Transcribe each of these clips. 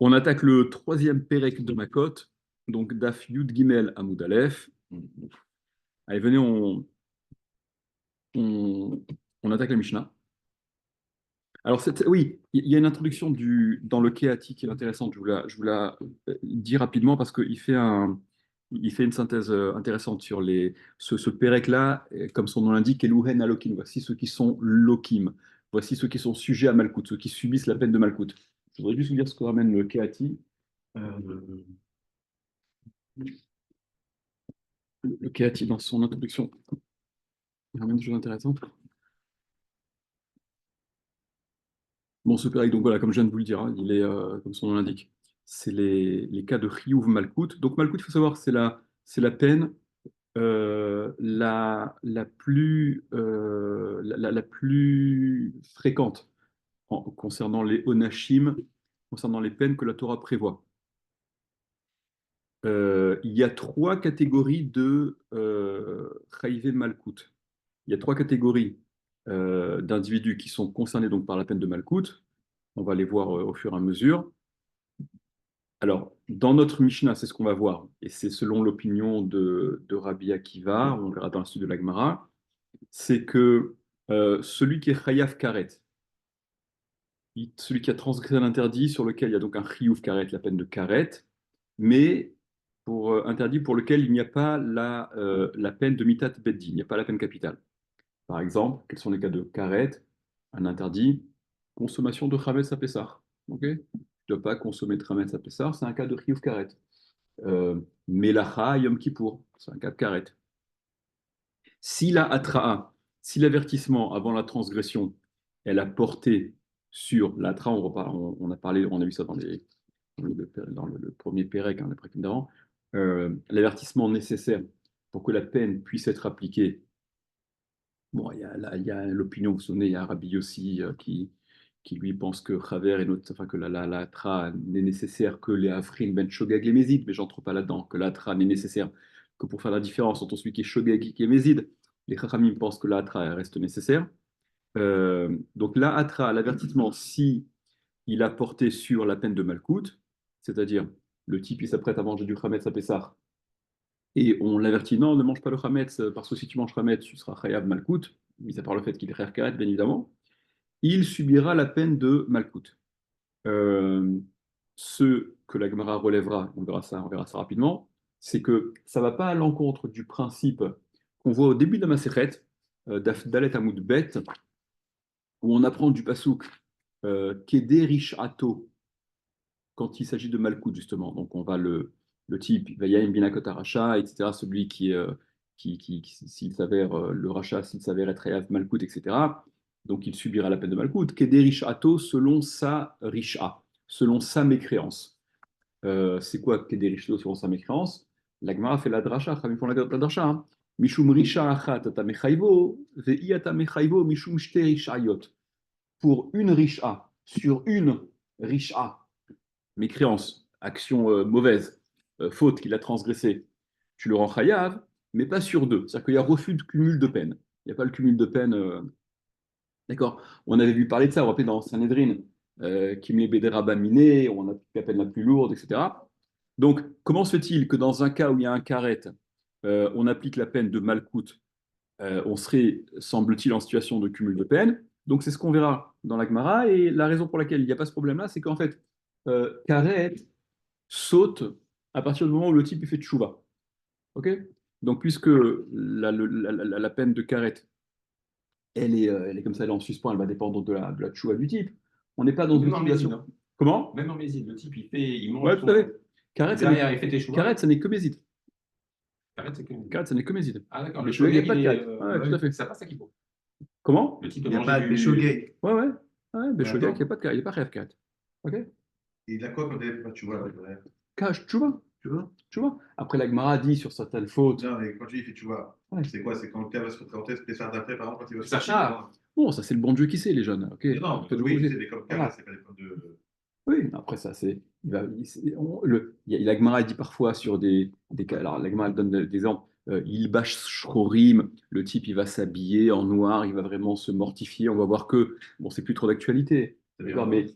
On attaque le troisième Pérec de Makot, donc Daf Yud Gimel Amoud Aleph. Allez, venez, on, on attaque la Mishnah. Alors, oui, il y a une introduction dans le Kéati qui est intéressante. Je vous la dis rapidement parce il fait une synthèse intéressante sur ce Pérec-là, comme son nom l'indique, Eluhen Alokim. Voici ceux qui sont Lokim. Voici ceux qui sont sujets à Malkout, ceux qui subissent la peine de Malkout. Je voudrais juste vous dire ce que ramène le Kéati. Le Kéati, dans son introduction, il ramène des choses intéressantes. Bon, ce pérec, donc voilà, comme je viens de vous le dire, hein, il est, comme son nom l'indique, c'est les cas de Chiyuv Malkout. Donc Malkout, il faut savoir, c'est la peine la plus fréquente concernant les onashim, concernant les peines que la Torah prévoit. Il y a trois catégories de Chayivé Malkout. Il y a trois catégories d'individus qui sont concernés donc par la peine de Malkout. On va les voir au fur et à mesure. Alors, dans notre Mishnah, c'est ce qu'on va voir, et c'est selon l'opinion de Rabbi Akiva, on verra dans le sud de l'Agmara, c'est que celui qui est Chayav Karet, celui qui a transgressé un interdit sur lequel il y a donc un Chiyuv Karet, la peine de Karet, mais pour interdit pour lequel il n'y a pas la peine de Mitat Beddin, il n'y a pas la peine capitale. Par exemple, quels sont les cas de Karet? Un interdit, consommation de Chametz à Pessah. Ok? Tu ne dois pas consommer de Chametz à Pessah, c'est un cas de Chiyuv Karet. Melacha Yom Kippour, c'est un cas de Karet. Si la Atra'a, si l'avertissement avant la transgression, elle a porté sur l'Atra, on a parlé, on a vu ça dans le premier Pérec, hein, le Pérec d'avant, l'avertissement nécessaire pour que la peine puisse être appliquée. Bon, il y a l'opinion, vous vous souvenez, il y a Rabbi Yossi qui lui pense que enfin que la tra n'est nécessaire que les Afrin ben Shogeg les Mézides, mais j'entre pas là-dedans, que la tra n'est nécessaire que pour faire la différence entre celui qui est Shogeg et qui est Mézide. Les Chachamim pensent que la tra reste nécessaire. Donc la atra, l'avertissement, si il a porté sur la peine de Malkout, c'est-à-dire le type il s'apprête à manger du Chametz à Pessah, et on l'avertit, non, ne mange pas le Chametz, parce que si tu manges Chametz, tu seras Chayav Malkout, mis à part le fait qu'il est Chayav Karet, bien évidemment, il subira la peine de Malkout. Euh, ce que la Gemara relèvera, on verra ça rapidement, c'est que ça ne va pas à l'encontre du principe qu'on voit au début de la Masechet, Dalet Amoud Bet, où on apprend du pasouk Keder Ato, quand il s'agit de Malkout, justement. Donc, on va le type, Vayayim Binakot Aracha, etc., celui s'il s'avère, le rachat, s'il s'avère être Hayav Malkout, etc., donc il subira la peine de Malkout. Kederish Ato, selon sa Risha, selon sa mécréance. C'est quoi Kederish Ato, selon sa mécréance? La Gemara fait la dracha, Khamim font la dracha. Hein. Mishum Risha Achat ata mechayvo, ve'iyata mechayvo mishum shte rishayot. Pour une Risha, sur une Risha, mécréance, action mauvaise, faute qu'il a transgressée, tu le rends chayav, mais pas sur deux. C'est-à-dire qu'il y a refus de cumul de peine. Il n'y a pas le cumul de peine. D'accord. On avait vu parler de ça, on rappelait dans Sanhedrin, Kimle Bederaba Miné, on a la peine la plus lourde, etc. Donc, comment se fait-il que dans un cas où il y a un carré, on applique la peine de Malkout, on serait, semble-t-il, en situation de cumul de peine. Donc, c'est ce qu'on verra dans la Gemara. Et la raison pour laquelle il n'y a pas ce problème-là, c'est qu'en fait, Karet saute à partir du moment où le type il fait tchouva. Ok. Donc, puisque la peine de Karet, elle est comme ça, elle est en suspens, elle va dépendre de la tchouva du type. On n'est pas dans Même une en Mésine, situation. hein. Comment? Même en Mésine, le type, il mange Ouais, tout à son. fait. Karet, Derrière, il fait tes choix. Ça n'est que Mézid. Arrête, c'est que. Karet, ça n'est que Mézid. Ah, d'accord. Le Béchogeg, il n'y a shogeg, pas il de est. Karet. Ouais, tout à fait. Ça passe à qui faut. Comment? Le type de Il n'y a manger pas de du. Béchogay. Ouais, ouais. Ouais, Mais Béchogeg, il n'y a attends, pas de Karet. Il n'y a pas de Karet. Ok? il a quoi quand tu vois là, Cache, tu vois? tu vois? Tu vois? Après, la Gemara dit sur certaines fautes. Non, mais quand tu dis fait, tu vois, Ouais. c'est quoi? C'est quand le père va se représenter, c'est faire d'après, par exemple, quand il va se Sacha. faire. Bon, ça, c'est le bon Dieu qui sait, les jeunes. Ok? Non, Faites-vous oui, je poser. sais, mais comme Kara, Voilà. c'est pas des preuves de. Oui, après, ça, c'est. La Gemara dit parfois sur des cas. Alors, la Gemara elle donne des exemples. Il bâche shrorim, le type, il va s'habiller en noir, il va vraiment se mortifier. On va voir que, bon, c'est plus trop d'actualité. D'accord, mais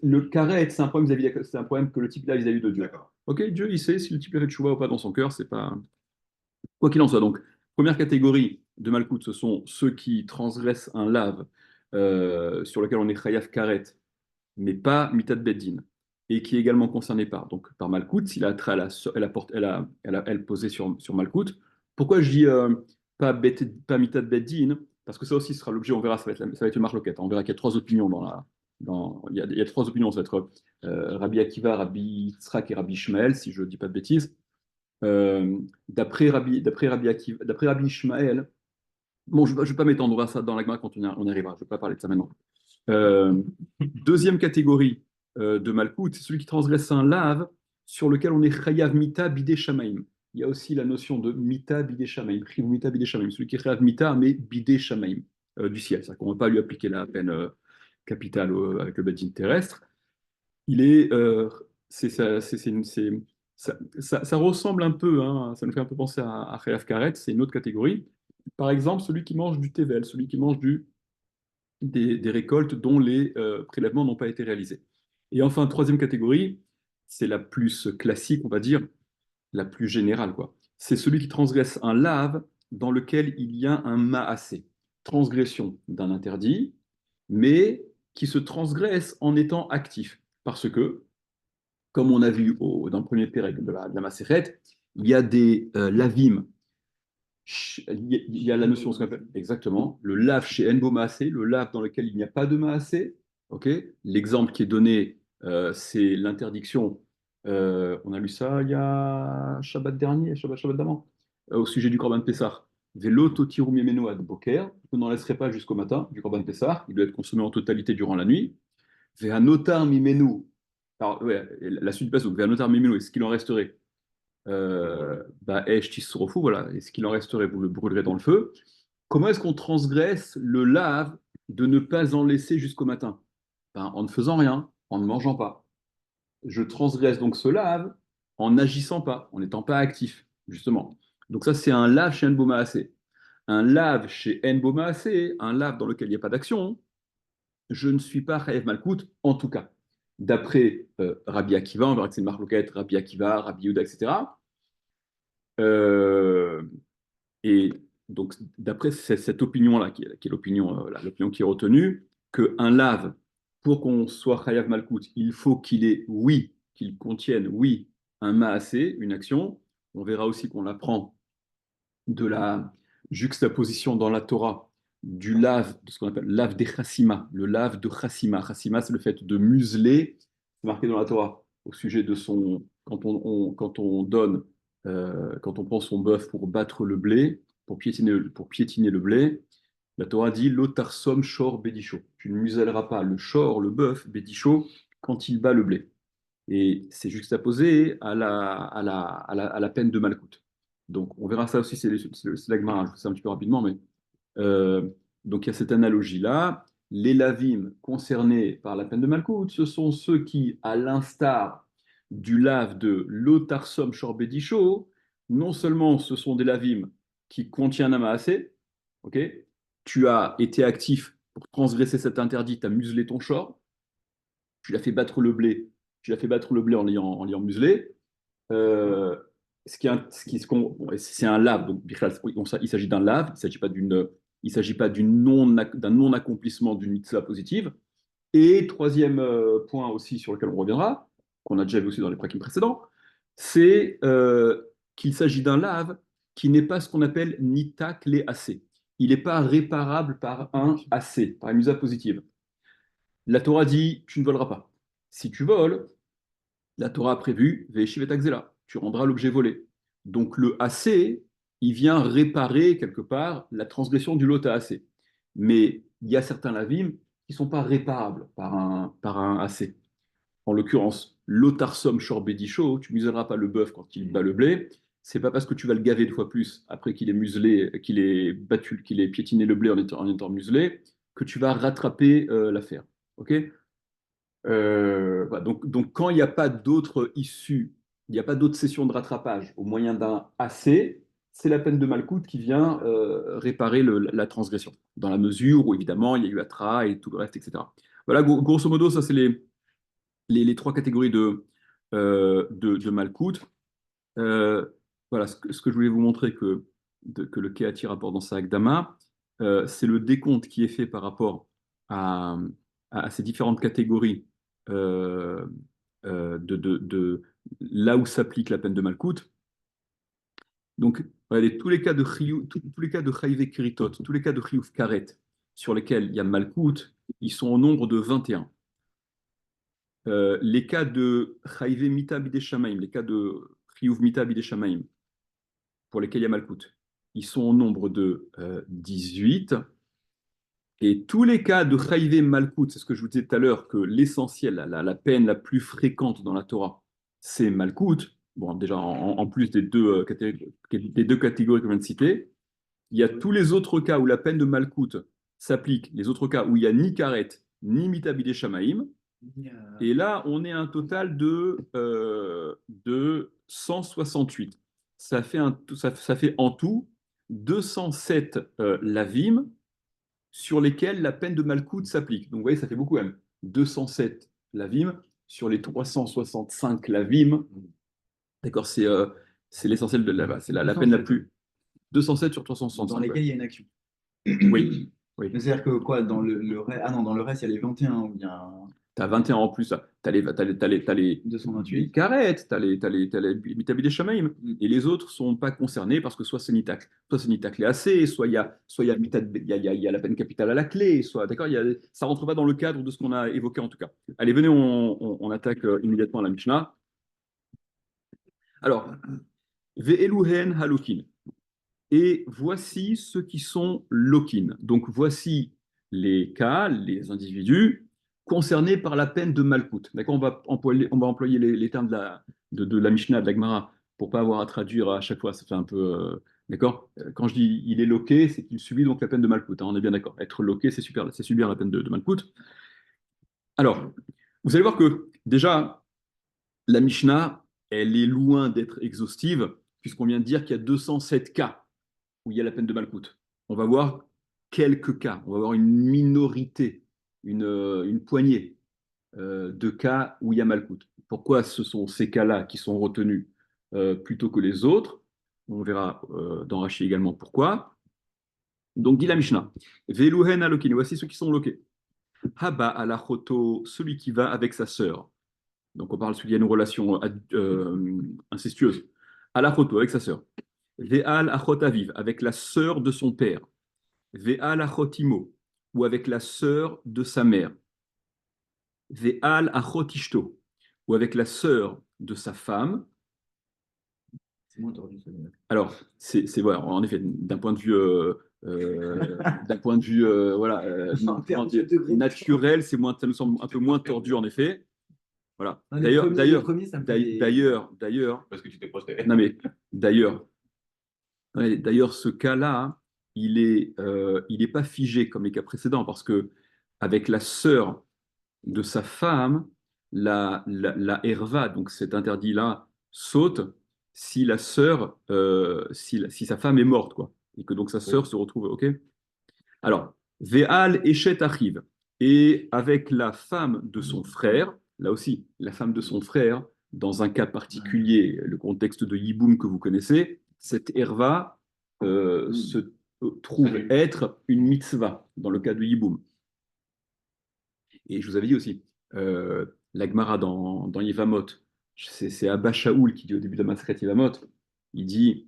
le karet, c'est un problème c'est un problème que le type là vis-à-vis de Dieu. D'accord. Ok, Dieu, il sait si le type a fait tchouva ou pas dans son cœur, c'est pas. Quoi qu'il en soit, donc, première catégorie de malkout, ce sont ceux qui transgressent un lave sur lequel on est chayav karet, mais pas mitad beddin, et qui est également concerné par malkout, s'il a attrait elle posé sur malkout. Pourquoi je dis pas mitad beddin? Parce que ça aussi sera l'objet, on verra, ça va être une marloquette. On verra qu'il y a trois opinions il y a trois opinions, ça va être Rabbi Akiva, Rabbi Yitzhak et Rabbi Ishmael, si je ne dis pas de bêtises. D'après Rabbi Ishmael, bon, je ne vais pas m'étendre, on verra ça dans la Gemara quand on y arrivera, je ne vais pas parler de ça maintenant. Deuxième catégorie de Malkout, c'est celui qui transgresse un lave sur lequel on est Chayav Mita Bidé Shamaim. Il y a aussi la notion de Mita Bidé Shamaim, Chiv Mita Bidé Shamaim, celui qui est Chayav Mita, mais Bidé Shamaim, du ciel. C'est-à-dire qu'on ne va pas lui appliquer la peine capitale avec le badin terrestre. Il est. Ça ressemble un peu, hein, ça nous fait un peu penser à Chayav Karet, c'est une autre catégorie. Par exemple, celui qui mange du tevel, celui qui mange des récoltes dont les prélèvements n'ont pas été réalisés. Et enfin, troisième catégorie, c'est la plus classique, on va dire, la plus générale, quoi. C'est celui qui transgresse un lave dans lequel il y a un maasé, transgression d'un interdit, mais qui se transgresse en étant actif. Parce que, comme on a vu dans le premier pérec de la Maseret, il y a des lavim. Il y a la notion, ce qu'on appelle exactement, le lave chez Enbo Maasé, le lave dans lequel il n'y a pas de Maasé. Okay, l'exemple qui est donné, c'est l'interdiction. On a lu ça il y a Shabbat dernier, Shabbat d'avant, au sujet du Korban Pessah. Velo totiru mimeno ad boker, vous n'en laisserez pas jusqu'au matin du Korban Pessah, il doit être consommé en totalité durant la nuit. Vehanotar mimenu, alors ouais, la suite passe, donc Vehanotar mimenu, est-ce qu'il en resterait voilà, et ce qu'il en resterait, vous le brûlerez dans le feu. Comment est-ce qu'on transgresse le lave de ne pas en laisser jusqu'au matin? En ne faisant rien, en ne mangeant pas. Je transgresse donc ce lave en n'agissant pas, en n'étant pas actif, justement. Donc ça, c'est un lave chez Enbomaasé. Un lave chez Enbomaasé, un lave dans lequel il n'y a pas d'action, je ne suis pas Chayev Malkout, en tout cas. D'après Rabbi Akiva, on verra que c'est une marloquette, Rabbi Akiva, Rabbi Yehuda, etc. Euh, et donc, d'après cette opinion-là, qui est l'opinion qui est retenue, qu'un lave, pour qu'on soit Chayav Malkout, il faut qu'il contienne, oui, un maasé, une action. On verra aussi qu'on apprend de la juxtaposition dans la Torah du lave, de ce qu'on appelle lave des chassima, le lave de chassima. Chassima, c'est le fait de museler, c'est marqué dans la Torah, au sujet de son. Quand on donne, quand on prend son bœuf pour battre le blé, pour piétiner le blé, la Torah dit l'otarsom shor bédicho. Tu ne muselleras pas le shor, le bœuf, bédicho, quand il bat le blé. Et c'est juxtaposé à la peine de Malkout. Donc on verra ça aussi, c'est la Gemara, je fais ça un petit peu rapidement, mais euh, donc il y a cette analogie-là. Les lavim concernés par la peine de Malkout, ce sont ceux qui, à l'instar du lave de l'Otarsom Shorbedisho, non seulement ce sont des lavim qui contiennent un maasé, ok, tu as été actif pour transgresser cet interdit, tu as muselé ton shor, tu l'as fait battre le blé, en l'ayant muselé. Euh, c'est un lave, donc il s'agit d'un lave, il s'agit pas d'un non-accomplissement d'une mitzvah positive. Et troisième point aussi sur lequel on reviendra, qu'on a déjà vu aussi dans les prakim précédents, c'est qu'il s'agit d'un lave qui n'est pas ce qu'on appelle nitak les AC. Il n'est pas réparable par un AC, par une mitzvah positive. La Torah dit, tu ne voleras pas. Si tu voles, la Torah a prévu, Ve'eshiv et Takzela, tu rendras l'objet volé. Donc le AC, il vient réparer quelque part la transgression du lot à AC. Mais il y a certains lavim qui ne sont pas réparables par un AC. En l'occurrence, l'otarsom shorbedisho, tu ne muselleras pas le bœuf quand il bat le blé. C'est pas parce que tu vas le gaver 2 fois plus après qu'il est muselé, qu'il est battu, qu'il est piétiné le blé en étant muselé, que tu vas rattraper l'affaire. Ok. Voilà, donc, quand il n'y a pas d'autre issue, il n'y a pas d'autre session de rattrapage au moyen d'un AC, c'est la peine de Malkout qui vient réparer la transgression, dans la mesure où évidemment il y a eu Atra et tout le reste, etc. Voilà, grosso modo, ça, c'est les trois catégories de Malkout. Euh, voilà, ce que je voulais vous montrer que le Kehati rapporte dans sa Hakdama, c'est le décompte qui est fait par rapport à, à ces différentes catégories euh, là où s'applique la peine de Malkout. Donc, regardez, tous les cas de Chayve Kiritot, tous les cas de Chiyuv Karet sur lesquels il y a Malkout, ils sont au nombre de 21. Les cas de Chayve Mita Bidei Shamaim, les cas de Chiyuv Mita Bidei Shamaim, pour lesquels il y a Malkout, ils sont au nombre de 18. Et tous les cas de Chayve Malkout, c'est ce que je vous disais tout à l'heure, que l'essentiel, la peine la plus fréquente dans la Torah, c'est Malkout. Bon, déjà, en plus des deux catégories que je viens de citer, il y a tous les autres cas où la peine de Malkout s'applique, les autres cas où il n'y a ni Karet, ni Mitabide Shamaim. Et là, on est à un total de 168. Ça fait en tout 207 lavim sur lesquels la peine de Malkout s'applique. Donc vous voyez, ça fait beaucoup même. 207 lavim sur les 365 lavim. D'accord, c'est l'essentiel de c'est la peine la plus. 207 sur 365. Dans lesquels il y a une action. Oui. Oui. C'est-à-dire que quoi, dans le reste. Ah non, dans le reste, il y a les 21 ou bien. Tu as 21 en plus, tu as les 228. Karet, tu as les Mitabi des Shamaim, et les autres ne sont pas concernés parce que soit c'est Nitak, et assez, soit il y a, il y a la peine capitale à la clé, soit, d'accord, ça ne rentre pas dans le cadre de ce qu'on a évoqué en tout cas. Allez, venez, on attaque immédiatement la Mishnah. Alors, Ve'eluhen Halukin. Et voici ceux qui sont lokin. Donc voici les cas, les individus concernés par la peine de Malkout. D'accord, on va employer les termes de la Mishnah, de la Gemara, pour pas avoir à traduire à chaque fois. Ça fait un peu. D'accord. Quand je dis il est loqué, c'est qu'il subit donc la peine de Malkout. Hein, on est bien d'accord. Être loqué, c'est subir la peine de Malkout. Alors, vous allez voir que déjà, la Mishnah, elle est loin d'être exhaustive, puisqu'on vient de dire qu'il y a 207 cas où il y a la peine de Malkout. On va voir quelques cas, on va voir une minorité, une poignée de cas où il y a Malkout. Pourquoi ce sont ces cas-là qui sont retenus plutôt que les autres? On verra dans Rashi également pourquoi. Donc dit la Mishnah, Veluhen alokin, voici ceux qui sont loqués. Haba alachoto, celui qui va avec sa sœur. Donc on parle celui qui a une relation incestueuse. Alachoto, avec sa sœur. Ve'al achot aviv, avec la sœur de son père. Ve'al achot imo, ou avec la sœur de sa mère. Ve'al achot ishto, ou avec la sœur de sa femme. C'est moins tordu, ça. Alors, c'est voilà, en effet, d'un point de vue, voilà, naturel, ça nous semble un peu moins tordu, en effet. Voilà. D'ailleurs, Parce que tu t'es projeté. non mais d'ailleurs, ouais, d'ailleurs, ce cas-là, il est pas figé comme les cas précédents parce que avec la sœur de sa femme, la herva, donc cet interdit-là, saute si la sœur, si sa femme est morte, quoi, et que donc sa sœur se retrouve, ok? Alors, ve'al eshet achiv, et avec la femme de son frère, là aussi, la femme de son frère, dans un cas particulier, le contexte de Yiboum que vous connaissez, cette herva se trouve être une mitzvah dans le cas de Yiboum. Et je vous avais dit aussi, la Gemara dans Yevamot, c'est Abba Shaoul qui dit au début de Maseret Yevamot, il dit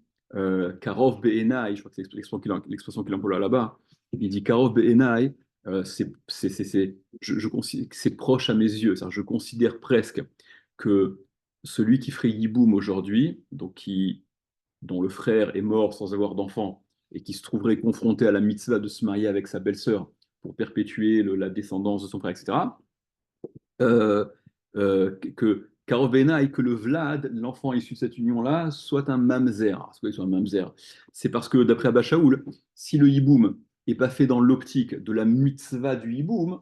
Karov Be'enai, je crois que c'est l'expression qu'il emploie là-bas, il dit Karov Be'enai, je considère que c'est proche à mes yeux, je considère presque que celui qui ferait Yiboum aujourd'hui, donc dont le frère est mort sans avoir d'enfant, et qui se trouverait confronté à la mitzvah de se marier avec sa belle-sœur pour perpétuer la descendance de son frère, etc., que Karovena et que le Vlad, l'enfant issu de cette union-là, soit un mamzer. C'est parce que, d'après Abba Shaoul, si le hiboum n'est pas fait dans l'optique de la mitzvah du hiboum,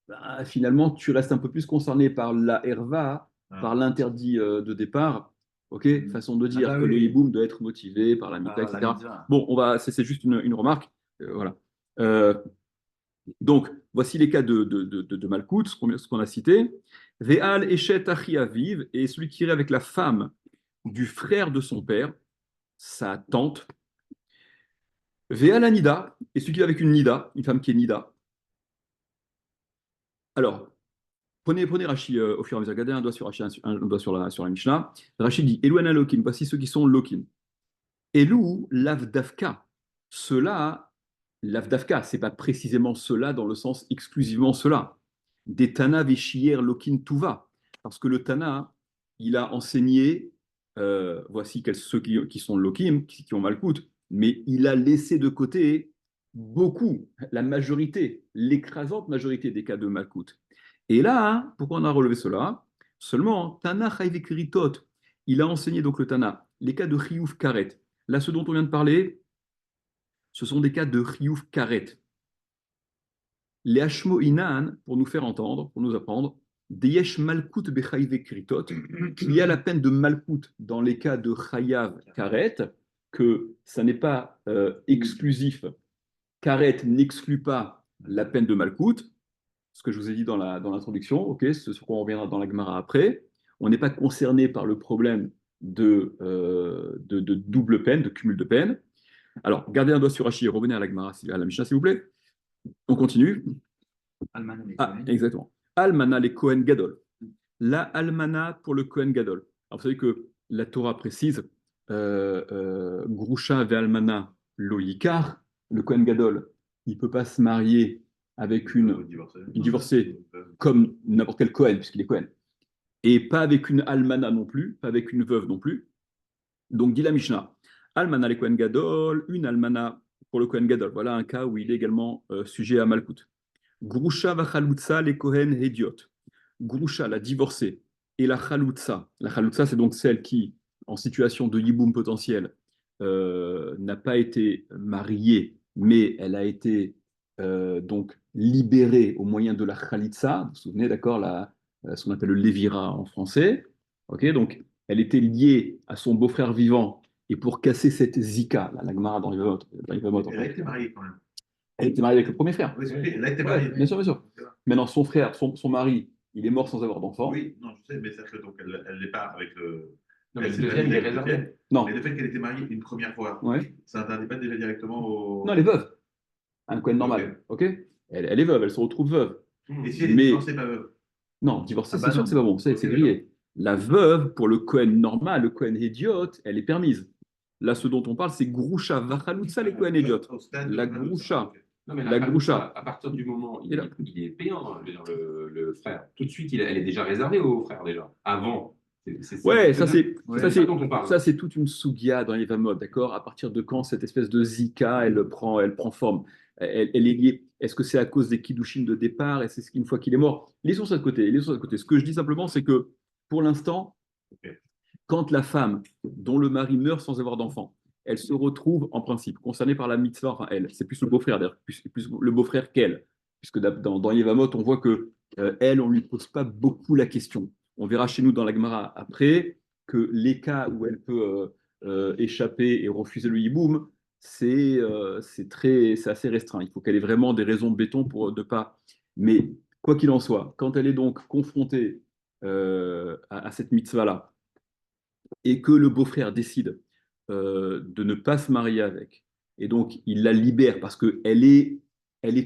bah, finalement, tu restes un peu plus concerné par la herva, par l'interdit de départ. Ok, façon de dire que le hiboum doit être motivé par la mitzvah, etc. Bon, c'est juste une remarque. Voilà. Donc, voici les cas de Malkout, ce qu'on a cité. Ve'al Eshet Achi Aviv, et celui qui irait avec la femme du frère de son père, sa tante. Ve'al Anida, et celui qui est avec une Nida, une femme qui est Nida. Alors, prenez Rashi au fur et à mesure. Regardez un doigt sur Rashi, un doigt sur la Mishnah. Rashi dit Elouana Lokim, voici ceux qui sont Lokim. Elou Lavdavka. Ceux-là, Lavdavka, c'est pas précisément cela dans le sens exclusivement cela. Des Tana Veshier Lokin Tuva. Parce que le Tana, il a enseigné, voici ceux qui sont Lokim, qui ont Malkout, mais il a laissé de côté beaucoup, la majorité, l'écrasante majorité des cas de Malkout. Et là, pourquoi on a relevé cela? Seulement, Tana Chayvekritot, il a enseigné donc le Tana, les cas de Chiyuv Karet. Là, ce dont on vient de parler, ce sont des cas de Chiyuv Karet. Les Hashmo Inan, pour nous faire entendre, pour nous apprendre, Deyesh Malkut Bechayvekritot, qu'il y a la peine de Malkut dans les cas de Chayav Karet, que ça n'est pas exclusif. Karet n'exclut pas la peine de Malkut, ce que je vous ai dit dans l'introduction, ok, ce sur quoi on reviendra dans la Gemara après. On n'est pas concerné par le problème de double peine, de cumul de peine. Alors, gardez un doigt sur Rashi et revenez à la Gemara, à la Mishnah, s'il vous plaît. On continue. Almana les Ah, Kohen. exactement. Almana les Kohen Gadol. La Almana pour le Kohen Gadol. Alors, vous savez que la Torah précise Grusha ve Almana lo Yikar. Le Kohen Gadol, il ne peut pas se marier avec une divorcée comme n'importe quel Kohen, puisqu'il est Kohen. Et pas avec une Almana non plus, pas avec une veuve non plus. Donc, dit la Mishnah, Almana le Kohen Gadol, une Almana pour le Kohen Gadol. Voilà un cas où il est également sujet à Malkout. Grusha va Chalutza les Kohen Hediot. Grusha, la divorcée, et la Chalutza. La Chalutza, c'est donc celle qui, en situation de yiboum potentiel, n'a pas été mariée, mais elle a été donc libérée au moyen de la Chalitza. Vous vous souvenez, d'accord, ce qu'on appelle le Lévira en français. Ok, donc elle était liée à son beau-frère vivant. Et pour casser cette zika, la Gemara dans Yevamot, Elle a été mariée quand même. elle était mariée avec le premier frère. Oui, elle a été Ouais, mariée. bien sûr, bien sûr. Maintenant, son frère, son mari, il est mort sans avoir d'enfant. Oui, non, je sais, mais ça fait donc elle n'est pas avec le. Non, mais elle le s'est deuxième, il mariée est avec le réservé. deuxième. Non, Mais le fait qu'elle était mariée une première fois, ouais. ça n'interdit pas déjà directement au. Non, elle est veuve. Un Cohen normal. Ok, elle est veuve, elle se retrouve veuve. Et si elle est Mais divorcée, pas veuve. non, divorcée, Ah c'est bah sûr non. que c'est pas bon, c'est Ok, grillé. La veuve, pour le Cohen normal, le Cohen idiote, elle est permise. Là, ce dont on parle, c'est Groucha, Vachalutza, les Cohen idiotes. Au stade de La Chalutza, Groucha. ok. Non, mais La la Groucha. Khalitsa, à partir du moment où Et là- il est payant, je veux dire, le frère, tout de suite, elle est déjà réservée au frère, déjà. Avant. Ouais, ça c'est Ouais. ça ça c'est dont on parle. ça c'est toute une sougia dans les Vamot, d'accord? À partir de quand cette espèce de zika elle prend forme? Elle est liée. Est-ce que c'est à cause des kiddushin de départ? Est-ce qu'une fois qu'il est mort? Laissons ça de côté. Laissons ça de côté. Ce que je dis simplement, c'est que pour l'instant, Ok. quand la femme dont le mari meurt sans avoir d'enfant, elle se retrouve en principe concernée par la mitzvah, enfin elle, c'est plus le beau-frère d'ailleurs, plus le beau-frère qu'elle, puisque dans Yevamot, on voit que elle, on lui pose pas beaucoup la question. On verra chez nous dans la Gemara après que les cas où elle peut échapper et refuser le hiboum, c'est assez restreint. Il faut qu'elle ait vraiment des raisons de béton pour ne pas. Mais quoi qu'il en soit, quand elle est donc confrontée à cette mitzvah-là, et que le beau-frère décide de ne pas se marier avec, et donc il la libère parce elle est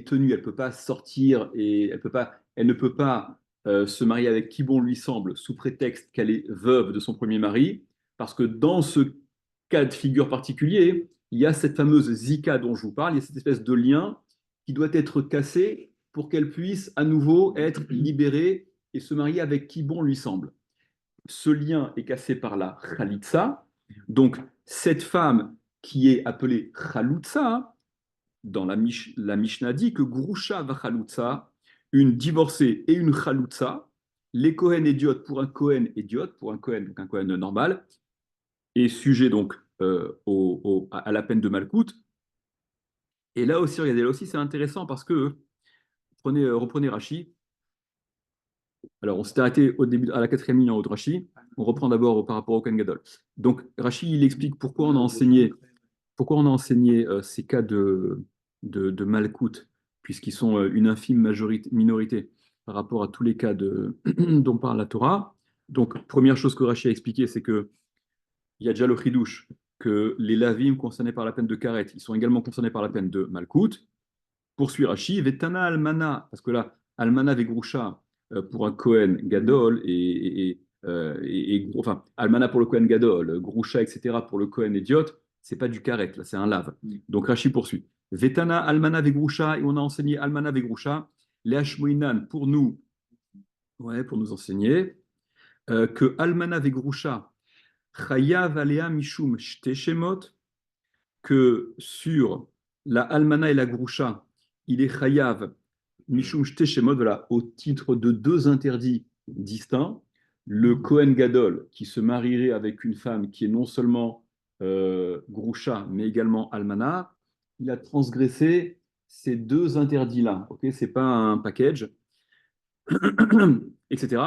tenue, elle ne peut pas sortir et elle ne peut pas se marier avec qui bon lui semble sous prétexte qu'elle est veuve de son premier mari, parce que dans ce cas de figure particulier, il y a cette fameuse zika dont je vous parle, il y a cette espèce de lien qui doit être cassé pour qu'elle puisse à nouveau être libérée et se marier avec qui bon lui semble. Ce lien est cassé par la Khalitsa. Donc, cette femme qui est appelée Khaloutsa, dans la Mishnah dit que Grusha va Khaloutsa, une divorcée et une Khaloutsa, les Kohen idiotes pour un Kohen idiote, pour un Kohen, donc un Kohen normal, est sujet donc à la peine de Malkout. Et là aussi, regardez, là aussi c'est intéressant parce que, reprenez Rashi. Alors, on s'était arrêté au début, à la quatrième ligne en haut de Rashi. On reprend d'abord par rapport au Kohen Gadol. Donc, Rashi, il explique pourquoi on a enseigné ces cas de Malkout puisqu'ils sont une infime minorité par rapport à tous les cas dont parle la Torah. Donc, première chose que Rashi a expliqué, c'est que il y a déjà le chidouche, que les lavim concernés par la peine de karet, ils sont également concernés par la peine de malkout. Poursuit Rashi, Vetana Almana, parce que là, Almana Vegrusha pour un Kohen Gadol enfin, Almana pour le Kohen Gadol, Grusha, etc. pour le Kohen Idiot, c'est pas du karet, là, c'est un lave. Donc Rashi poursuit. Vetana Almana Vegrusha, et on a enseigné Almana Vegrusha, les Hashmoinan pour nous, ouais, pour nous enseigner, que Almana Vegrusha, Chayav Alea Mishum Shte Shemot, que sur la Almana et la Grusha, il est Chayav Mishum Shte Shemot, voilà, au titre de deux interdits distincts. Le Kohen Gadol, qui se marierait avec une femme qui est non seulement Grusha, mais également Almana, il a transgressé ces deux interdits-là. Okay, c'est pas un package, etc.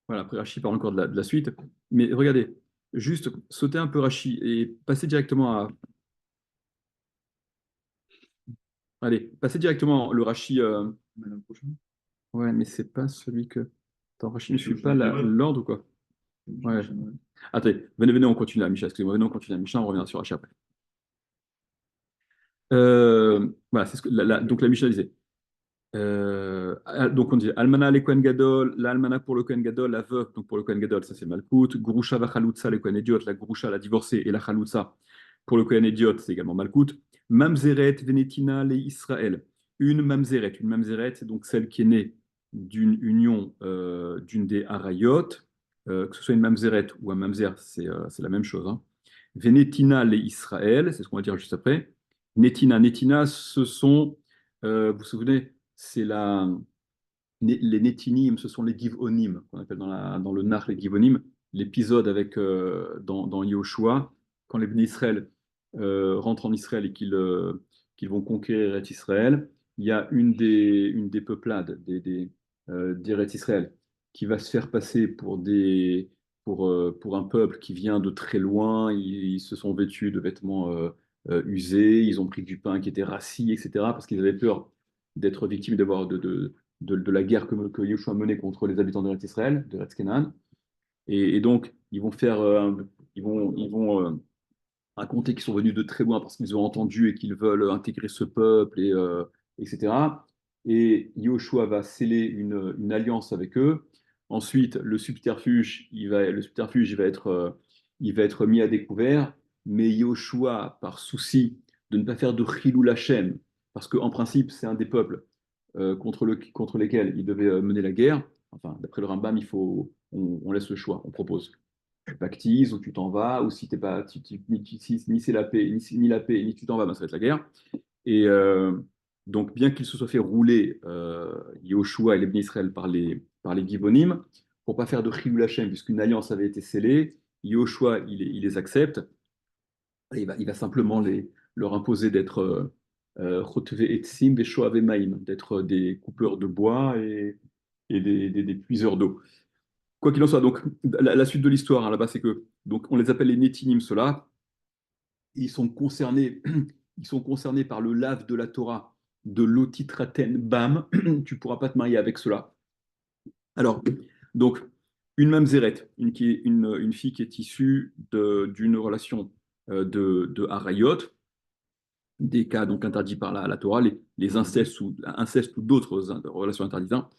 Voilà, après Rashi parle encore de la suite. Mais regardez, juste sauter un peu Rashi et passer directement à. Allez, passer directement le Rashi. Madame prochaine. Ouais, mais c'est pas celui que. Attends, Rashi ne Je- suit je- pas l'ordre ou quoi? Ouais. Attendez, venez, on continue la Mishnah. Excusez-moi, venez, on continue la Mishnah, on revient sur Rashi après. Voilà, c'est ce que donc la Mishnah disait. Donc on dit Almana le Kohen Gadol, la Almana pour le Kohen Gadol, la veuve donc pour le Kohen Gadol, ça c'est Malkout, Grusha va Chalutza le Kohen Idiot, la Grusha la divorcée et la Chalutza pour le Kohen Idiot, c'est également Malkout. Mamzeret Venetina les Israël, une Mamzeret c'est donc celle qui est née d'une union d'une des Harayot, que ce soit une Mamzeret ou un Mamzer, c'est la même chose. Hein. Venetina les Israël, c'est ce qu'on va dire juste après. Netina, ce sont, vous vous souvenez, c'est les Netinim, ce sont les Givonim, qu'on appelle dans le Nach les Givonim, l'épisode avec dans Yoshua, quand les Bnei Israël rentrent en Israël et qu'ils vont conquérir Israël, il y a une des peuplades d'Eretz Israël qui va se faire passer pour un peuple qui vient de très loin, ils se sont vêtus de vêtements usés, ils ont pris du pain qui était rassis, etc., parce qu'ils avaient peur d'être victimes de la guerre que Yeshua menait contre les habitants d'Eretz Israël, de Eretz Canaan. Et donc, ils vont faire, ils vont raconter qu'ils sont venus de très loin parce qu'ils ont entendu et qu'ils veulent intégrer ce peuple, etc. Et Yoshua va sceller une alliance avec eux. Ensuite, le subterfuge, il va être mis à découvert. Mais Yoshua, par souci de ne pas faire de Chilou Hashem, parce qu'en principe, c'est un des peuples contre lesquels il devait mener la guerre. Enfin, d'après le Rambam, on laisse le choix, on propose. Tu pactises ou tu t'en vas, ou si t'es pas, ni c'est la paix, ni la paix, ni tu t'en vas, ben ça va être la guerre. Et donc, bien qu'il se soit fait rouler Yehoshua et les Bnei Israël par les Gibonim, pour pas faire de Chilul Hashem, puisqu'une alliance avait été scellée, Yehoshua, il les accepte, et il va simplement leur imposer d'être Chotve Etzim, des Shoave Maïm, d'être des coupeurs de bois et des puiseurs d'eau. Quoi qu'il en soit, donc la suite de l'histoire hein, là-bas, c'est que donc on les appelle les Netinim, ceux-là. Ils sont concernés, ils sont concernés par le lave de la Torah de l'otitraten bam. Tu ne pourras pas te marier avec cela. Alors, donc une mamzeret, une fille qui est issue d'une relation de harayot, des cas donc interdits par la Torah, les incestes ou d'autres relations interdites. Hein.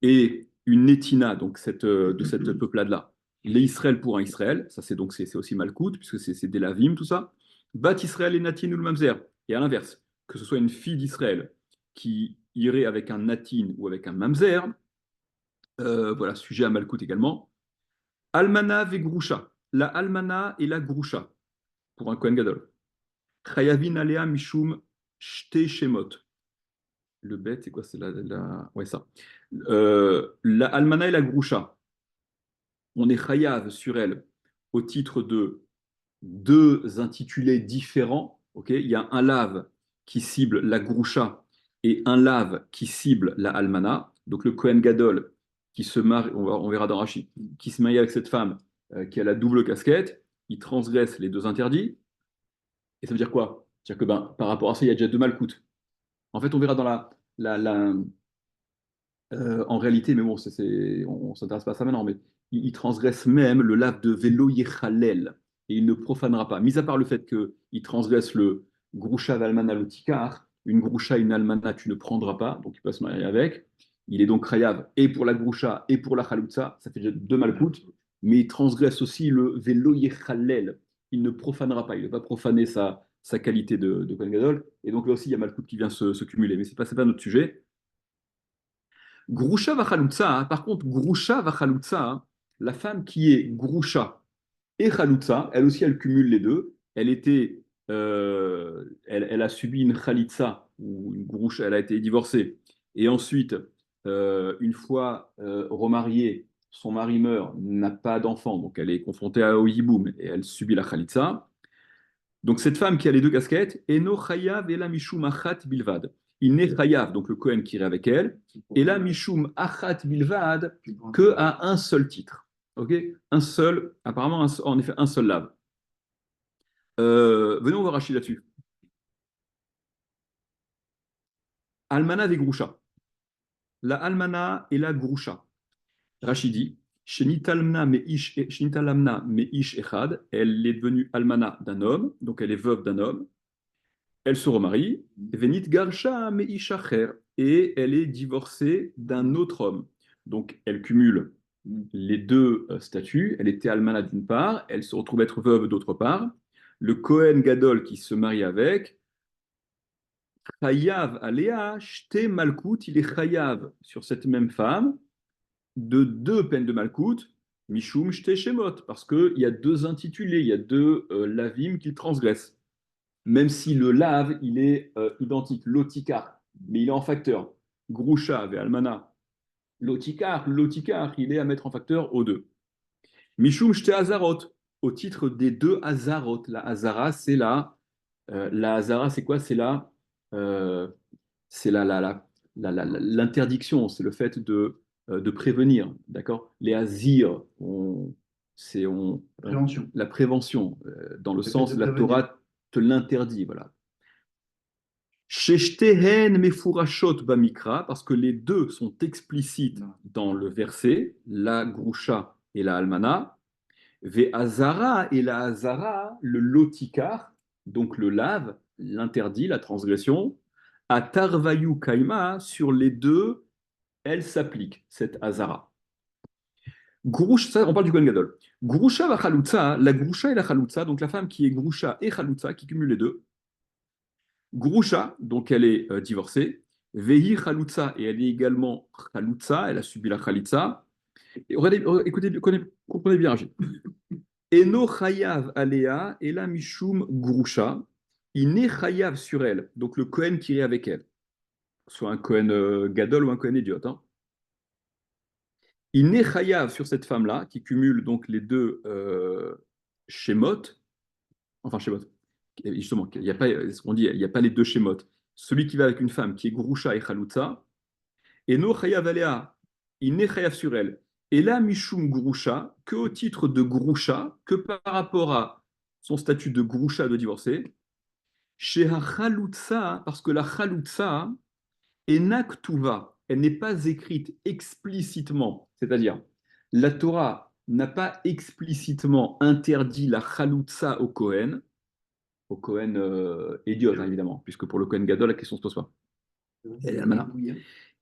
Et une netina donc de cette peuplade-là, les Israël pour un Israël, ça c'est aussi Malkout, puisque c'est des Lavim, tout ça. Bat Israël et Natin ou le Mamzer. Et à l'inverse, que ce soit une fille d'Israël qui irait avec un Natin ou avec un Mamzer, voilà, sujet à Malkout également. Almana ve Grusha. La Almana et la Grusha, pour un Kohen Gadol. Chayavin alea mishum shte shemot. Le bet, c'est quoi? C'est ouais, ça. La Almana et la Grusha, on est chayav sur elle au titre de deux intitulés différents. Okay, il y a un lave qui cible la Grusha et un lave qui cible la Almana. Donc le Kohen Gadol qui se marie, on verra dans Rashi, qui se marie avec cette femme qui a la double casquette, il transgresse les deux interdits. Et ça veut dire quoi? C'est-à-dire que par rapport à ça, il y a déjà deux malcoutes. En fait, on verra dans la, en réalité, mais bon, on ne s'intéresse pas à ça maintenant, mais il transgresse même le lave de vélo yechalel, et il ne profanera pas. Mis à part le fait qu'il transgresse le grusha valmana lotikar, une grusha, une almana, tu ne prendras pas, donc il peut se marier avec. Il est donc chayav et pour la grusha et pour la chaloutza, ça fait déjà deux malkoutes, mais il transgresse aussi le vélo yechalel. Il ne profanera pas, il ne va pas profaner sa qualité de Kohen Gadol, et donc là aussi, il y a malkout qui vient se cumuler, mais ce n'est pas notre sujet. Grusha vachalutza, hein. Par contre, Grusha vachalutza, hein, la femme qui est Grusha et Chalutza, elle aussi, elle cumule les deux. Elle a subi une Khalitsa, ou une Grusha, elle a été divorcée. Et ensuite, une fois remariée, son mari meurt, n'a pas d'enfant, donc elle est confrontée au Yiboum et elle subit la Khalitsa. Donc cette femme qui a les deux casquettes, Eno Chayav et la Mishum Achat Bilvad. Il n'est Chayav, donc le Kohen qui irait avec elle, et la Mishum Achat Bilvad que à un seul titre. Ok, un seul, apparemment en effet un seul lave. Venons voir Rachid là-dessus. Almana ve Grusha. La Almana et la Grusha. Rachid dit Shenitalmna me ish echad. Elle est devenue Almana d'un homme, donc elle est veuve d'un homme. Elle se remarie, Venit Garsha Meishacher, et elle est divorcée d'un autre homme. Donc elle cumule les deux statuts. Elle était almana d'une part, elle se retrouve être veuve d'autre part. Le Kohen Gadol qui se marie avec, Chayav Alea, Shte Malkout, il est Chayav sur cette même femme de deux peines de Malkout, Mishum Shte Shemot, parce qu'il y a deux intitulés, il y a deux lavim qu'il transgresse. Même si le lave, il est identique, l'otikar, mais il est en facteur. Grusha ve almana. L'otikar, il est à mettre en facteur aux deux. Mishum shte hazarot, au titre des deux hazarot. La hazara, c'est la hazara, c'est quoi? C'est l'interdiction, c'est le fait de prévenir, d'accord? Les hazirs, Prévention. la prévention, dans le Le fait sens, de la prévenir. Torah te l'interdit, voilà. Shtehen mefurashot bamikra, parce que les deux sont explicites dans le verset, la grusha et la almana, ve azara et la azara, le lotikar, donc le lave, l'interdit, la transgression, à tarvayu kaima, sur les deux, elle s'applique, cette azara. Ça, on parle du Kohen Gadol. Grusha va chalutza, la grusha et la chalutza, donc la femme qui est grusha et chalutza, qui cumule les deux. Grusha, donc elle est divorcée. Vehi Chalutza, et elle est également Chalutza, elle a subi la Khalitsa. Écoutez, comprenez bien, Rachid. Eno Chayav Alea, et la Mishum Grusha, il n'est Chayav sur elle, donc le Kohen qui est avec elle, soit un Kohen Gadol ou un Kohen Idiot. Hein. Il n'est Chayav sur cette femme-là, qui cumule donc les deux Shemot, enfin Shemot, justement, il n'y a pas, ce qu'on dit, il n'y a pas les deux Shemot. Celui qui va avec une femme qui est Grusha et Chalutza, et no Chayav Alea, il n'est Chayav sur elle. Et là, Mishum Grusha, que au titre de Grusha, que par rapport à son statut de Grusha de divorcé, chez Chalutza, parce que la Chalutza est Naktuva, elle n'est pas écrite explicitement, c'est-à-dire la Torah n'a pas explicitement interdit la Chalutza au Kohen idiot, hein, évidemment, puisque pour le Kohen Gadol, la question ne se pose pas.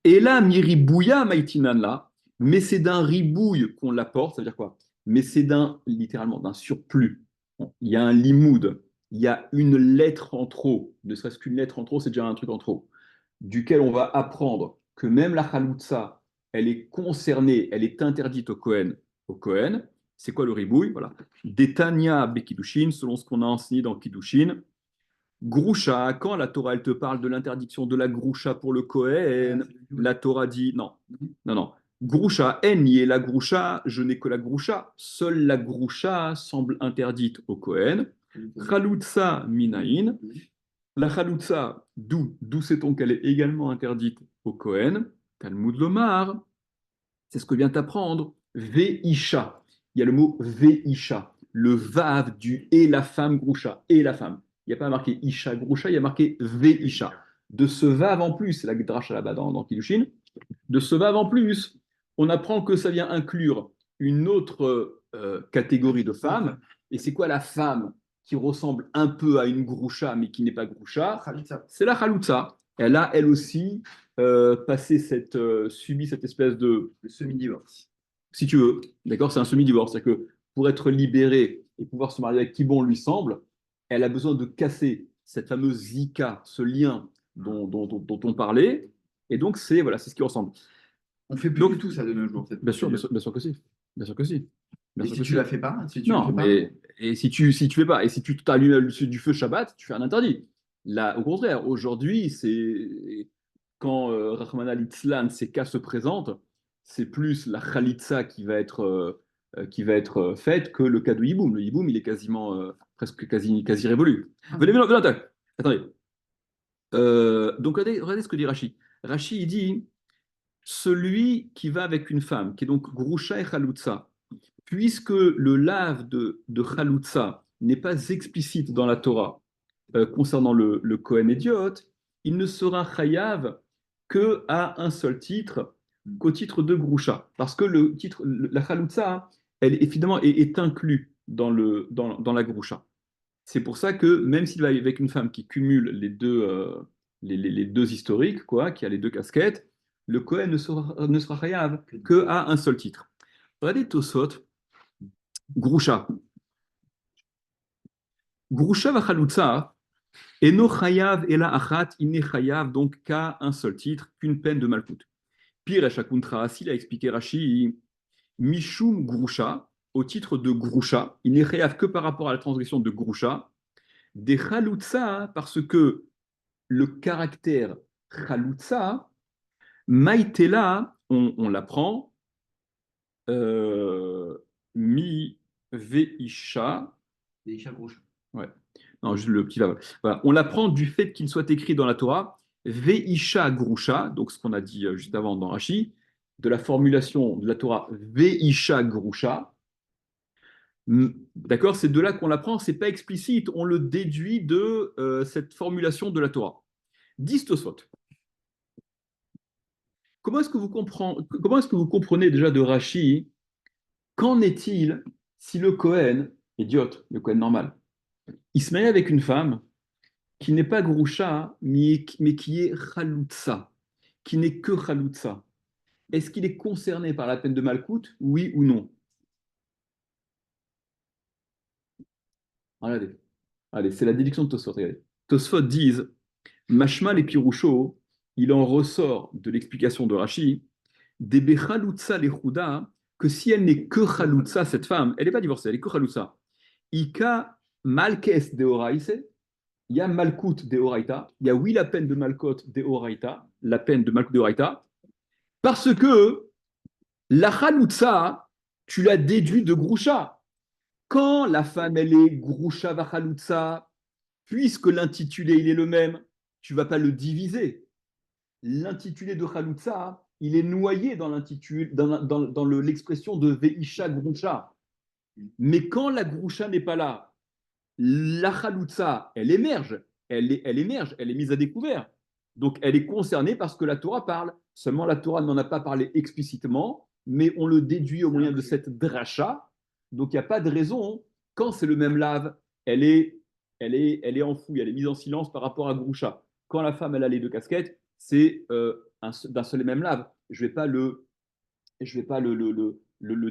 Et là, miribouya maïtinan là, mais c'est d'un ribouille qu'on l'apporte, c'est-à-dire quoi? Mais c'est littéralement, d'un surplus. Il y a un limoud, il y a une lettre en trop, ne serait-ce qu'une lettre en trop, c'est déjà un truc en trop, duquel on va apprendre que même la chaloutza, elle est concernée, elle est interdite au Kohen. C'est quoi le ribouille? Voilà. Detania bekidushin, selon ce qu'on a enseigné dans Kiddushin. Grusha, quand la Torah elle te parle de l'interdiction de la Grusha pour le Kohen, la Torah dit non, non, non. Grusha, en y est la Grusha, je n'ai que la Grusha. Seule la Grusha semble interdite au Kohen. Chalutza minaïn. La Chalutza, d'où sait-on qu'elle est également interdite au Kohen? Talmud Lomar, c'est ce que vient apprendre. Veisha. Il y a le mot Veisha, le vav du et la femme Grusha, et la femme. il n'y a pas marqué Isha Grusha, il y a marqué Ve-Isha. De ce Vav en plus, c'est la drache là-bas dans Kiddushin, de ce Vav en plus, on apprend que ça vient inclure une autre catégorie de femmes. Et c'est quoi la femme qui ressemble un peu à une Grusha, mais qui n'est pas Grusha? Khalitsa. C'est la Chaloutsa. Elle a, elle aussi, subi cette espèce de, Le semi-divorce. si tu veux, d'accord, c'est un semi-divorce. C'est-à-dire que pour être libérée et pouvoir se marier avec qui bon lui semble, elle a besoin de casser cette fameuse zika, ce lien dont on parlait. Et donc, c'est voilà, c'est ce qui ressemble. On fait plus Donc, du tout ça de nos jours. Cette Bien sûr, bien procédure. sûr, bien sûr que si. Bien sûr que si. Bien Et sûr si que tu si. la fais pas, si tu le Non, fais pas, mais et si tu fais pas, et si tu t'allumes du feu Shabbat, tu fais un interdit. Là, au contraire, aujourd'hui, c'est quand Rahman al-Itzlan, ces cas se présentent, c'est plus la Khalitsa qui va être faite que le cas de Yiboum. Le Yiboum, il est quasiment, presque quasi révolu. Venez, attendez. Donc, regardez ce que dit Rashi. Rashi, il dit celui qui va avec une femme, qui est donc Grusha et Chaloutsa, puisque le lave de Chaloutsa n'est pas explicite dans la Torah concernant le Kohen Idiot, il ne sera Chayav qu'à un seul titre, qu'au titre de Grusha. Parce que le titre, la Chaloutsa, elle évidemment est inclus dans la Grusha. C'est pour ça que même s'il va avec une femme qui cumule les deux historiques, quoi, qui a les deux casquettes, le Kohen ne sera chayav qu'à un seul titre. Regardez Tosot, Grusha. Grusha vachalutza, eno chayav ela achat, ine chayav, donc qu'à un seul titre, qu'une peine de malkout. Pire, Shakuntra, s'il a expliqué Rashi, Mishum Grusha, au titre de Grusha, il n'est chayav que par rapport à la transgression de Grusha, des Chaloutsa, parce que le caractère Chaloutsa, Maïtela, on l'apprend, Mi Veisha, des Isha Groucha. ouais, non, juste le petit là. Voilà. On l'apprend du fait qu'il soit écrit dans la Torah, Veisha Grusha, donc ce qu'on a dit juste avant dans Rashi, de la formulation de la Torah Veisha Grusha. D'accord, c'est de là qu'on l'apprend, c'est pas explicite, on le déduit de cette formulation de la Torah. Dis Tosfot. Comment est-ce que vous comprenez déjà de Rashi, qu'en est-il si le Kohen, idiote, le Kohen normal, il se marie avec une femme qui n'est pas Groucha, mais qui est Chaloutsa, qui n'est que Chaloutsa? Est-ce qu'il est concerné par la peine de Malkout, oui ou non? Regardez, allez, c'est la déduction de Tosfot. Regardez. Tosfot disent, Mashma et Piroucho, il en ressort de l'explication de Rashi, des Bechaloutsa les que si elle n'est que Chaloutsa, cette femme, elle n'est pas divorcée, elle est que Chaloutsa. Ika Malkes de Oraïse, il y a Malkout de Oraïta, il y a oui la peine de Malkot de Oraïta, la peine de Malkout de Oraïta, parce que la Chaloutsa, tu l'as déduit de Groucha. Quand la femme, elle est Groucha va Chaloutsa, puisque l'intitulé, il est le même, tu ne vas pas le diviser. L'intitulé de Chaloutsa, il est noyé dans l'intitulé, dans l'expression de Veisha Groucha. Mais quand la Groucha n'est pas là, la Chaloutsa, elle émerge, elle est mise à découvert. Donc elle est concernée parce que la Torah parle. Seulement la Torah n'en a pas parlé explicitement, mais on le déduit au moyen de cette dracha. Donc il n'y a pas de raison, quand c'est le même lave, elle est enfouie, elle est mise en silence par rapport à Groucha. Quand la femme elle a les deux casquettes, c'est d'un seul et même lave. Je vais pas le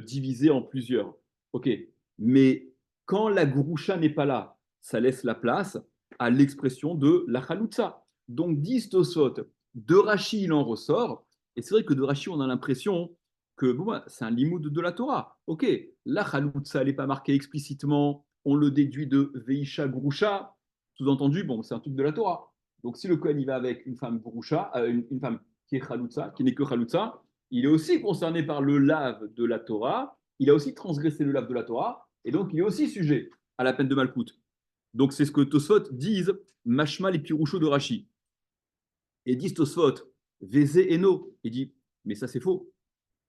diviser en plusieurs. Ok, mais quand la Groucha n'est pas là, ça laisse la place à l'expression de la Chaloutsa. Donc, dit Tosfot, de Rashi, il en ressort. Et c'est vrai que de Rashi, on a l'impression que bon, c'est un limoud de la Torah. Ok, la Chaloutsa, elle n'est pas marquée explicitement. On le déduit de Veisha Groucha. Sous-entendu, bon, c'est un truc de la Torah. Donc, si le Kohen il va avec une femme Groucha, une femme qui est Chaloutsa, qui n'est que Chaloutsa, il est aussi concerné par le lave de la Torah. Il a aussi transgressé le lave de la Torah. Et donc, il est aussi sujet à la peine de Malkout. Donc, c'est ce que Tosfot disent, Mashma les pirouchos de Rashi. Et dit Tosfot, Veze Eno. Il dit, mais ça c'est faux.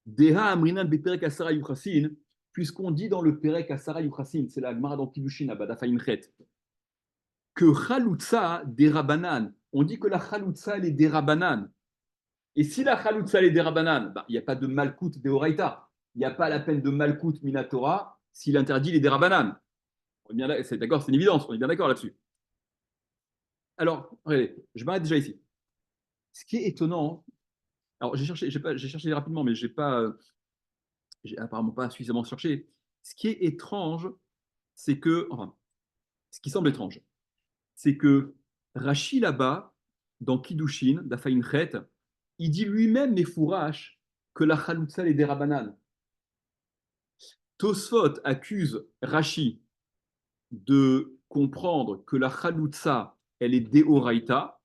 Deha Amrinan Beperek Asara Yuchasin, puisqu'on dit dans le Perek Asara Yuchasin, c'est la Gemara dans Kiddushin, à Badafaim Chet, que Chaloutza des Rabanan. On dit que la Chaloutza, elle est des Rabanan. Et si la Chaloutza, elle est des Rabanan, il n'y a pas de Malkout de Horaïta. Il n'y a pas la peine de Malkout Minatora s'il interdit les Derabanan. On est bien d'accord, c'est une évidence, on est bien d'accord là-dessus. Alors, regardez, je m'arrête déjà ici. Ce qui est étonnant, alors j'ai cherché rapidement, mais j'ai apparemment pas suffisamment cherché. Ce qui est étrange, c'est que, enfin, ce qui semble étrange, c'est que Rashi là-bas, dans Kiddushin, d'Afaïn Chet, il dit lui-même, les fourraches, que la Chaloutza est des Rabanan. Tosfot accuse Rashi de comprendre que la Chaloutza, elle est Deoraita,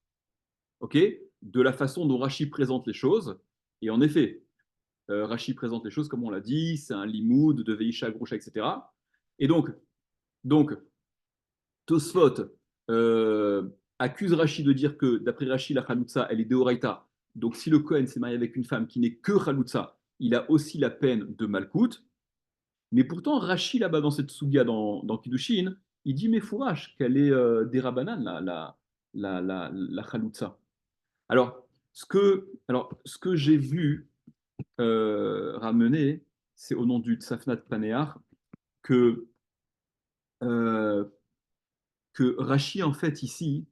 ok, de la façon dont Rashi présente les choses. Et en effet, Rashi présente les choses comme on l'a dit, c'est un limoud de Veisha, Grusha, etc. Et donc Tosfot accuse Rashi de dire que, d'après Rashi, la Chaloutza, elle est Deoraita. Donc si le Kohen s'est marié avec une femme qui n'est que Chaloutza, il a aussi la peine de Malkout. Mais pourtant, Rashi, là-bas, dans cette Sugia, dans Kiddushin, il dit, mais fourrache, qu'elle est des Rabanan, la Chaloutza. Alors, ce que j'ai vu ramener, c'est au nom du Tzafnat Paneach, que, euh, que Rashi, en fait, ici,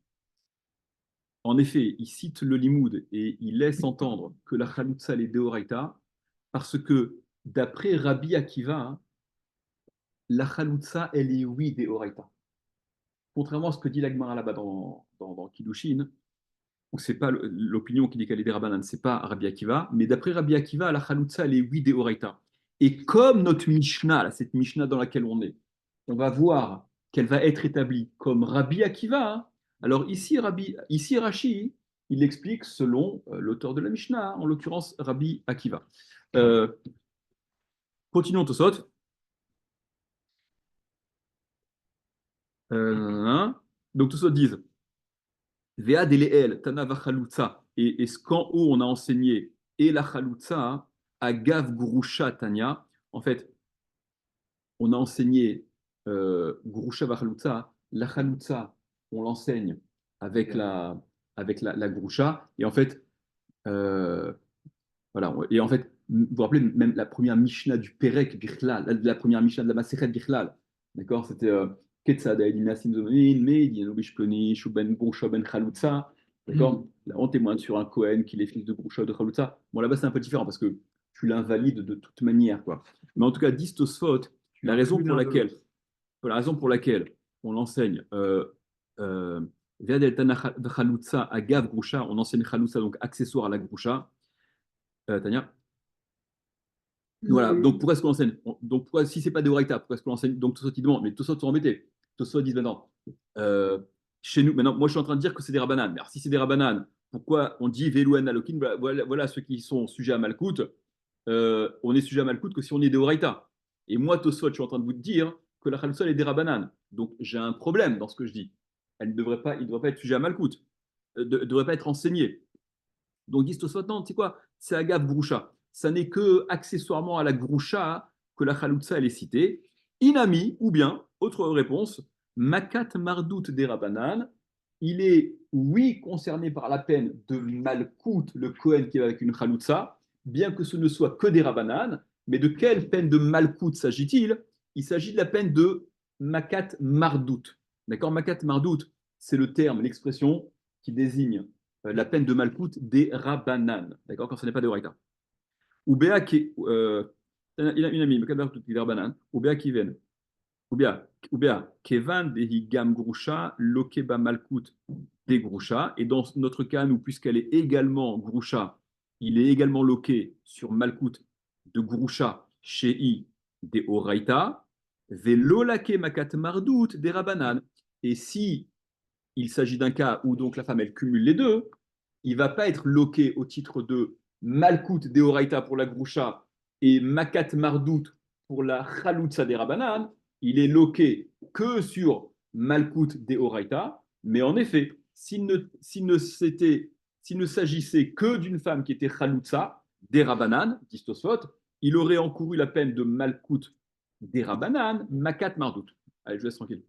en effet, il cite le Limoud et il laisse entendre que la Chaloutza, elle est Deoraita, parce que, d'après Rabbi Akiva, hein, la Chaloutza, elle est oui Deoraita. Contrairement à ce que dit l'Agmara là-bas dans Kiddushin, où c'est pas l'opinion qui dit qu'elle est des Rabbanan, c'est pas Rabbi Akiva, mais d'après Rabbi Akiva, la Chaloutza, elle est oui des Horaïta. Et comme notre Mishnah, là, cette Mishnah dans laquelle on est, on va voir qu'elle va être établie comme Rabbi Akiva, hein. Alors ici Rashi, il explique selon l'auteur de la Mishnah, en l'occurrence Rabbi Akiva. Continuons Tosot. Donc Tosot disent Vea deleel tana chalutza. Et ce qu'en haut on a enseigné, et la chalutza, agav grusha tanya. En fait, on a enseigné grusha vachalutza. La chalutza, on l'enseigne avec la grusha. Et en fait, voilà. Et en fait, vous vous rappelez même la première Mishnah du Perek Bichlal, la première Mishnah de la Masechet Bichlal. D'accord? C'était Ketzad Aïdinasim Zomin, Medin Obishploni, Shuben Grusha Ben Chalutza. D'accord? Là, on témoigne sur un Kohen qui est fils de Grusha de Chalutza. Bon, là-bas, c'est un peu différent parce que tu l'invalides de toute manière, quoi. Mais en tout cas, Distosphot, la raison pour laquelle on l'enseigne, Ve'adel Tana Chalutza, Agav Grusha, on enseigne Chalutza, donc accessoire à la Grusha. Tania. Voilà, donc pourquoi est-ce qu'on enseigne? Donc pourquoi, si c'est pas de Horaïta, pourquoi est-ce qu'on enseigne? Donc Tosot, il demande, mais Tosot sont embêtés. Tosot disent maintenant, chez nous, maintenant, moi je suis en train de dire que c'est des Rabbanan. Mais alors si c'est des Rabbanan, pourquoi on dit Velouen Alokin, voilà ceux qui sont sujets à Malkout, on est sujet à Malkout que si on est des Horaïta. Et moi, Tosot, je suis en train de vous dire que la Khalsa est des Rabbanan. Donc j'ai un problème dans ce que je dis. Il ne devrait pas être sujet à Malkout, ne devrait pas être enseigné. Donc disent Tosot, non, tu sais quoi, c'est Agav Grusha. Ça n'est que accessoirement à la Grusha que la Chaloutza elle est citée. Inami, ou bien, autre réponse, Makat Mardout des Rabanan, il est, oui, concerné par la peine de Malkout, le Kohen qui est avec une Chaloutza, bien que ce ne soit que des Rabanan, mais de quelle peine de Malkout s'agit-il? Il s'agit de la peine de Makat Mardout. D'accord? Makat Mardout, c'est le terme, l'expression qui désigne la peine de Malkout des Rabanan. D'accord? Quand ce n'est pas des Horaïta. Ubea qui il a mis des Rabanan. Ubea qui viennent. Ubea kevan de higam grusha lokeba Malkout des grusha. Et dans notre cas, nous, puisqu'elle est également grusha, il est également loqué sur Malkout de grusha chez des Horaïta. Velolake makat mardout des Rabanan. Et si il s'agit d'un cas où donc la femme elle cumule les deux, il ne va pas être loqué au titre de Malkout Deoraita pour la Grusha et Makat Mardout pour la Chaloutza des Rabanan. Il est loqué que sur Malkout Deoraita, mais en effet, s'il ne s'agissait que d'une femme qui était Chaloutza des Rabanan, dit Tosfot, il aurait encouru la peine de Malkout des Rabanan, Makat Mardout. Allez, je vous laisse tranquille.